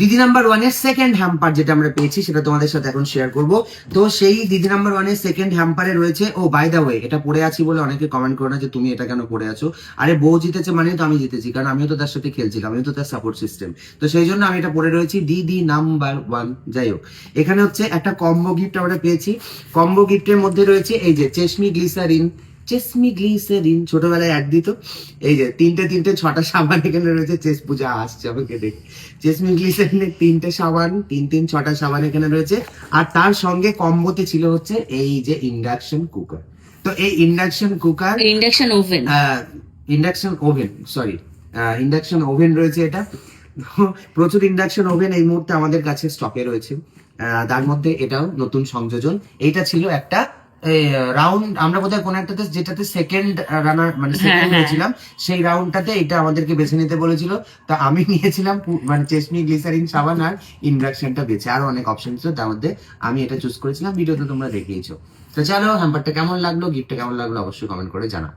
দিদি নাম্বার 1 এর second hamper যেটা আমরা পেয়েছি সেটা তোমাদের সাথে এখন শেয়ার করব। তো সেই দিদি নাম্বার 1 এর সেকেন্ড হ্যাম্পারে রয়েছে, ও বাই দা ওয়ে এটা পড়ে আছি বলে অনেকে কমেন্ট করো না যে তুমি এটা কেন পড়ে আছো। আরে বউ জিতেছে মানে তো আমি জিতেছি, কারণ আমিও তো তার সাথে খেলছিলাম, আমিও তো তার সাপোর্ট সিস্টেম। তো সেই জন্য আমি এটা পড়ে রয়েছি দিদি নাম্বার 1। যাই হোক, এখানে হচ্ছে একটা কম্বো গিফট আমরা পেয়েছি। কম্বো গিফটের মধ্যে রয়েছে এই যে চেসমি গ্লিসারিন, ছোটবেলায় অ্যাড দিত। এই যে তিনটে 6টা সাবান এখানে রয়েছে। চেস পূজা আসছে আমাকে দেখে। চেসমি গ্লিসারিনের 3টে সাবান, 6টা সাবান এখানে রয়েছে। আর তার সঙ্গে কম্বোতে ছিল হচ্ছে এই যে ইন্ডাকশন কুকার। তো এই ইন্ডাকশন ওভেন রয়েছে এটা। প্রচুর ইন্ডাকশন ওভেন এই মুহূর্তে আমাদের কাছে স্টকে রয়েছে। তার মধ্যে এটাও নতুন সংযোজন। এইটা ছিল একটা রাউন্ড, আমরা বোধহয় কোন একটাতে যেটাতে সেকেন্ড রানার মানে সেকেন্ড হয়েছিলাম, সেই রাউন্ডটাতে এটা আমাদেরকে বেছে নিতে বলেছিল। তা আমি নিয়েছিলাম মানে চেসমি গ্লিসারিন সাবান আর ইন্ডাকশনটা বেছে, আরো অনেক অপশন ছিল, তার মধ্যে আমি এটা চুজ করেছিলাম। ভিডিওতে তোমরা দেখিয়েছো। তো চলো, হ্যাম্পারটা কেমন লাগলো, গিফটটা কেমন লাগলো অবশ্যই কমেন্ট করে জানাও।